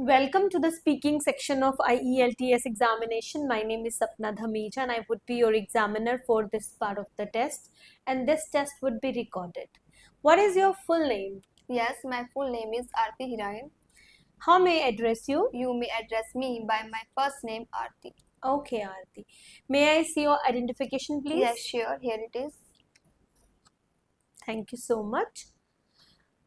Welcome to the speaking section of IELTS examination. My name is Sapna Dhamija and I would be your examiner for this part of the test, and this test would be recorded. What is your full name? Yes, my full name is Aarti Hirayan. How may I address you? You may address me by my first name Aarti. Okay, Aarti. May I see your identification, please? Yes, sure. Here it is. Thank you so much.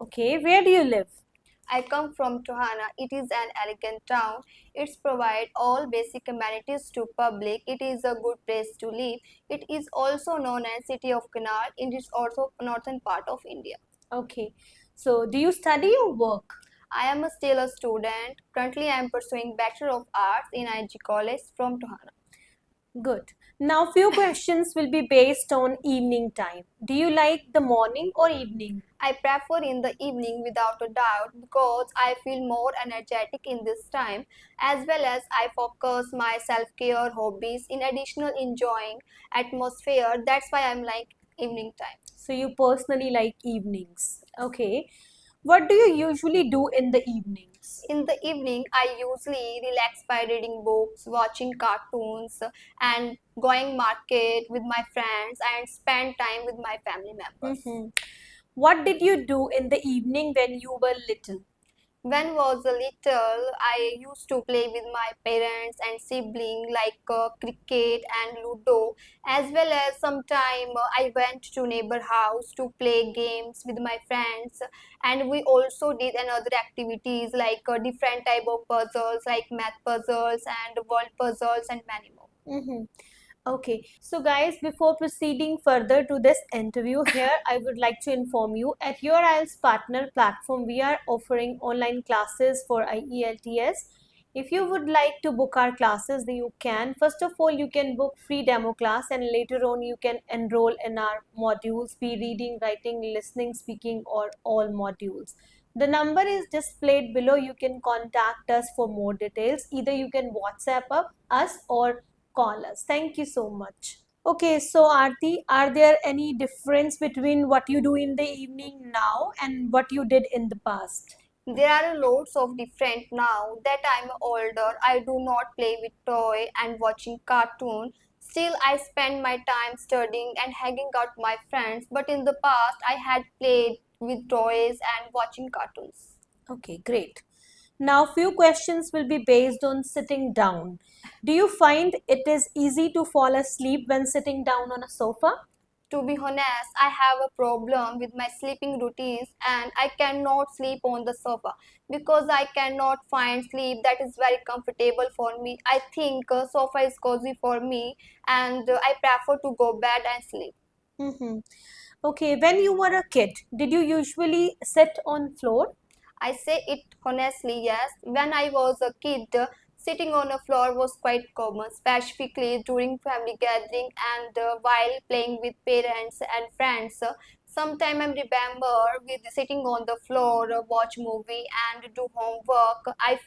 Okay, where do you live? I come from Tohana. It is an elegant town. It's provide all basic amenities to public. It is a good place to live. It is also known as City of Canal. It is also northern part of India. Okay, so do you study or work? I am still a student. Currently, I am pursuing Bachelor of Arts in IG College from Tohana. Good. Now few questions will be based on evening time. Do you like the morning or evening? I prefer in the evening without a doubt because I feel more energetic in this time, as well as I focus my self-care hobbies in additional enjoying atmosphere. That's why I'm like evening time. So you personally like evenings. Okay. What do you usually do in the evenings? In the evening, I usually relax by reading books, watching cartoons, and going market with my friends and spend time with my family members. What did you do in the evening when you were little? When was a little, I used to play with my parents and sibling like cricket and ludo, as well as sometime I went to neighbor house to play games with my friends, and we also did another activities like different type of puzzles like math puzzles and world puzzles and many more. Okay, so guys, before proceeding further to this interview here, I would like to inform you at your IELTS partner platform, we are offering online classes for IELTS. If you would like to book our classes, then you can. First of all, you can book free demo class, and later on you can enroll in our modules, be reading, writing, listening, speaking, or all modules. The number is displayed below. You can contact us for more details. Either you can WhatsApp us or call us. Thank you so much. Okay, so Aarti, are there any difference between what you do in the evening now and what you did in the past? There are loads of different now that I'm older. I do not play with toy and watching cartoon. Still, I spend my time studying and hanging out with my friends. But in the past, I had played with toys and watching cartoons. Okay, great. Now, few questions will be based on sitting down. Do you find it is easy to fall asleep when sitting down on a sofa? To be honest, I have a problem with my sleeping routines and I cannot sleep on the sofa because I cannot find sleep that is very comfortable for me. I think sofa is cozy for me and I prefer to go bed and sleep. Mm-hmm. Okay, when you were a kid, did you usually sit on floor? I say it honestly, yes. When I was a kid, sitting on a floor was quite common, specifically during family gathering and while playing with parents and friends. Sometime I remember with sitting on the floor, watch movie and do homework. I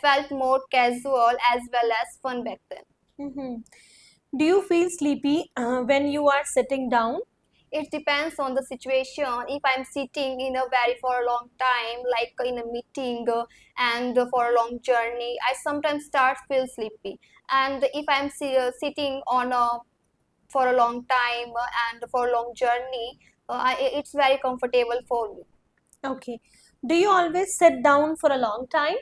felt more casual as well as fun back then. Mm-hmm. Do you feel sleepy when you are sitting down? It depends on the situation. If I'm sitting in a very for a long time, like in a meeting and for a long journey, I sometimes start feel sleepy. And if I'm sitting on a for a long time and for a long journey, it's very comfortable for me. Okay. Do you always sit down for a long time?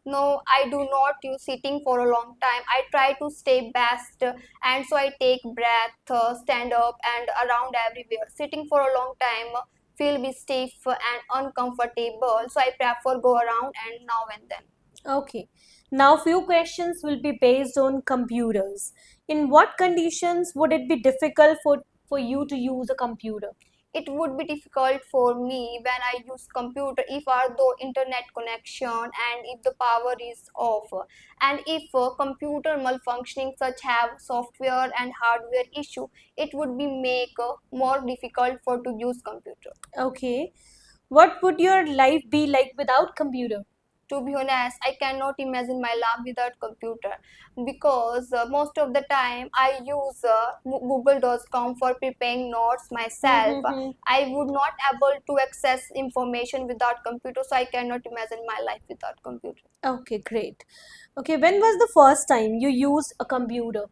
No, I do not use sitting for a long time. I try to stay best and so I take breath, stand up and around everywhere. Sitting for a long time feel be stiff and uncomfortable. So I prefer go around and now and then. Okay. Now few questions will be based on computers. In what conditions would it be difficult for you to use a computer? It would be difficult for me when I use computer if are though internet connection and if the power is off and if computer malfunctioning such have software and hardware issue, it would be make more difficult for to use computer. Okay. What would your life be like without computer? To be honest, I cannot imagine my life without computer because most of the time I use google.com for preparing notes myself. Mm-hmm. I would not able to access information without computer, so I cannot imagine my life without computer. Okay, great. Okay, when was the first time you used a computer?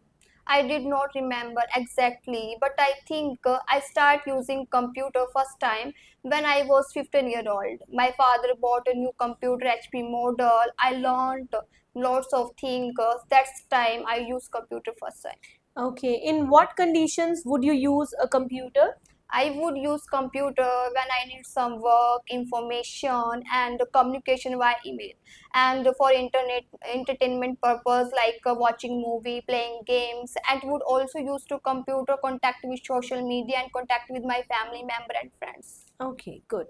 I did not remember exactly, but I think I start using computer first time when I was 15-year-old. My father bought a new computer HP model. I learned lots of things. That's time I use computer first time. Okay, in what conditions would you use a computer? I would use computer when I need some work, information, and communication via email, and for internet entertainment purpose like watching movie, playing games, and would also use to computer contact with social media and contact with my family member and friends. Okay, good.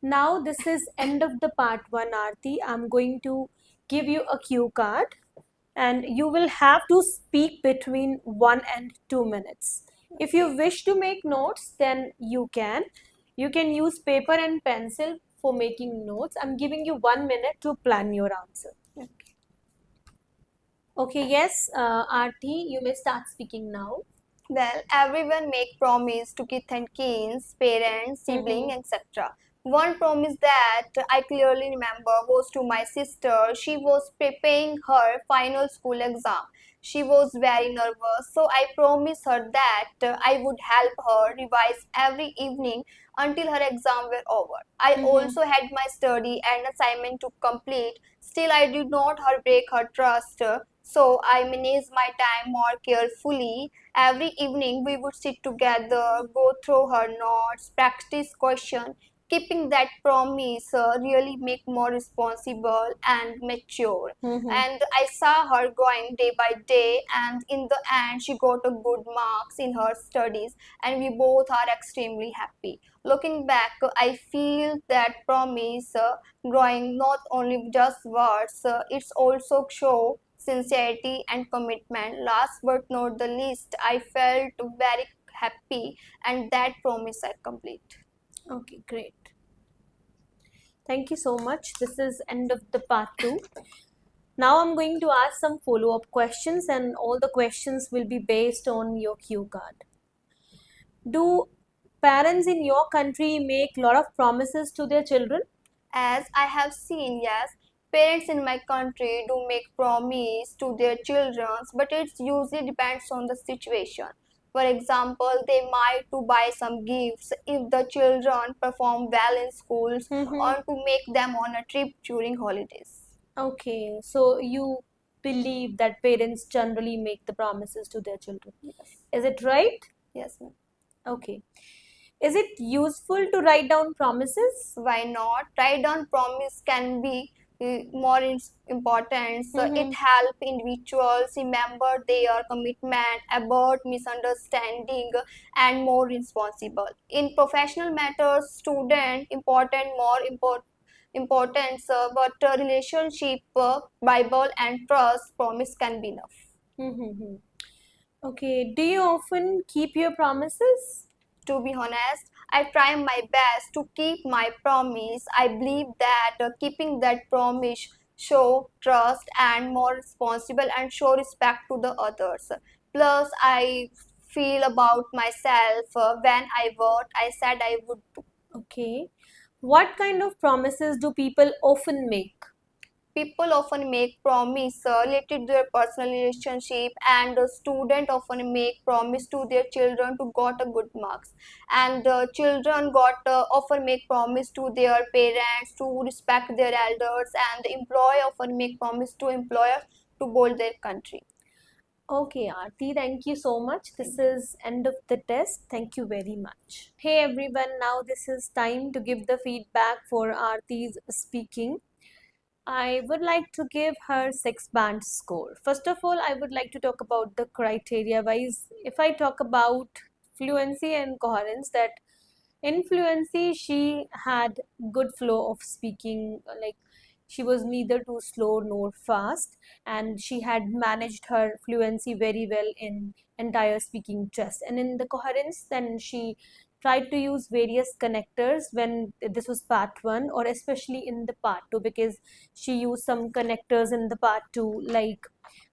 Now this is end of the part 1, Aarti. I'm going to give you a cue card and you will have to speak between 1 and 2 minutes. If you Okay. wish to make notes, then you can. You can use paper and pencil for making notes. I'm giving you 1 minute to plan your answer. Okay, yes, Aarti, you may start speaking now. Well, everyone make promise to kith and kins, parents, sibling, Mm-hmm. etc. One promise that I clearly remember was to my sister. She was preparing her final school exam. She was very nervous, so I promised her that I would help her revise every evening until her exam were over. I Mm-hmm. also had my study and assignment to complete. Still, I did not break her trust, so I managed my time more carefully. Every evening we would sit together, go through her notes, practice question. Keeping that promise really make more responsible and mature. Mm-hmm. And I saw her growing day by day, and in the end she got a good marks in her studies, and we both are extremely happy. Looking back, I feel that promise growing not only just words, it's also show sincerity and commitment. Last but not the least, I felt very happy and that promise I complete. Okay, great. Thank you so much. This is end of the part 2. Now I'm going to ask some follow-up questions and all the questions will be based on your cue card. Do parents in your country make a lot of promises to their children? As I have seen, yes, parents in my country do make promise to their children, but it usually depends on the situation. For example, they might to buy some gifts if the children perform well in schools Mm-hmm. or to make them on a trip during holidays. Okay, so you believe that parents generally make the promises to their children. Yes, Is it right? yes, ma'am. Okay. Is it useful to write down promises? Why not? Write down promise can be more important. So it Mm-hmm. help individuals remember their commitment, avoid misunderstanding, and more responsible. In professional matters, student important more important importance, but relationship, Bible, and trust promise can be enough. Mm-hmm. Okay, do you often keep your promises? To be honest, I try my best to keep my promise. I believe that keeping that promise show trust and more responsible and show respect to the others. Plus, I feel about myself when I said I would do. Okay. What kind of promises do people often make? People often make promise related to their personal relationship, and the student often make promise to their children to got a good marks, and the children got often make promise to their parents to respect their elders, and the employee often make promise to employer to build their country. Okay, Aarti, thank you so much. This is end of the test. Thank you very much. Hey everyone, now this is time to give the feedback for Aarti's speaking. I would like to give her 6 band score. First of all, I would like to talk about the criteria wise. If I talk about fluency and coherence, that in fluency she had good flow of speaking, like she was neither too slow nor fast, and she had managed her fluency very well in entire speaking test. And in the coherence, then she tried to use various connectors when this was part 1, or especially in the part 2, because she used some connectors in the part 2, like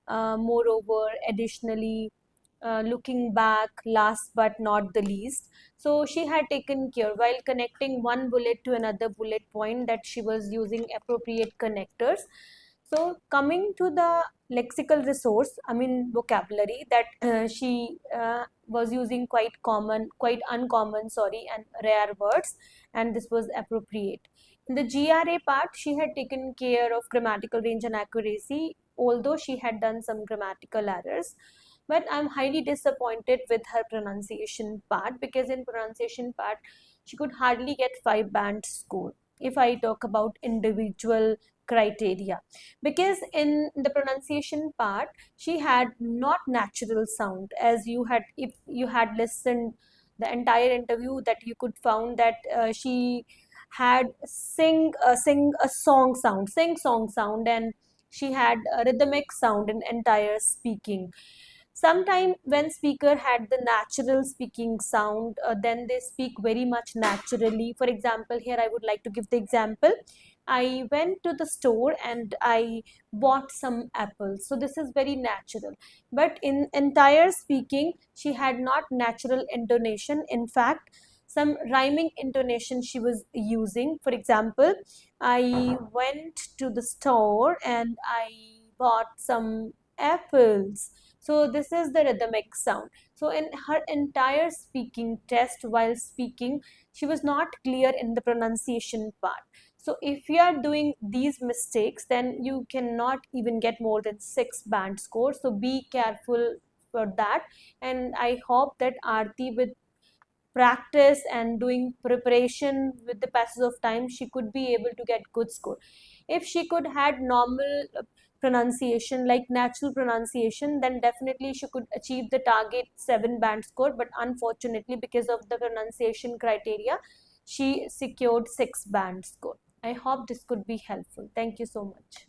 moreover, additionally, looking back, last but not the least. So she had taken care while connecting one bullet to another bullet point that she was using appropriate connectors. So coming to the lexical resource, I mean vocabulary, that she was using quite uncommon, sorry, and rare words, and this was appropriate. In the GRA part, she had taken care of grammatical range and accuracy, although she had done some grammatical errors. But I'm highly disappointed with her pronunciation part, because in pronunciation part, she could hardly get 5 band score if I talk about individual criteria, because in the pronunciation part she had not natural sound. As you had, if you had listened the entire interview, that you could found that she had sing song sound, and she had a rhythmic sound in entire speaking. Sometime when speaker had the natural speaking sound, then they speak very much naturally. For example, here I would like to give the example. I went to the store and I bought some apples. So this is very natural. But in entire speaking, she had not natural intonation. In fact, some rhyming intonation she was using. For example, I went to the store and I bought some apples. So this is the rhythmic sound. So in her entire speaking test, while speaking, she was not clear in the pronunciation part. So if you are doing these mistakes, then you cannot even get more than 6 band score. So be careful for that. And I hope that Aarti, with practice and doing preparation with the passage of time, she could be able to get good score. If she could had normal pronunciation, like natural pronunciation, then definitely she could achieve the target 7 band score. But unfortunately, because of the pronunciation criteria, she secured 6 band score. I hope this could be helpful. Thank you so much.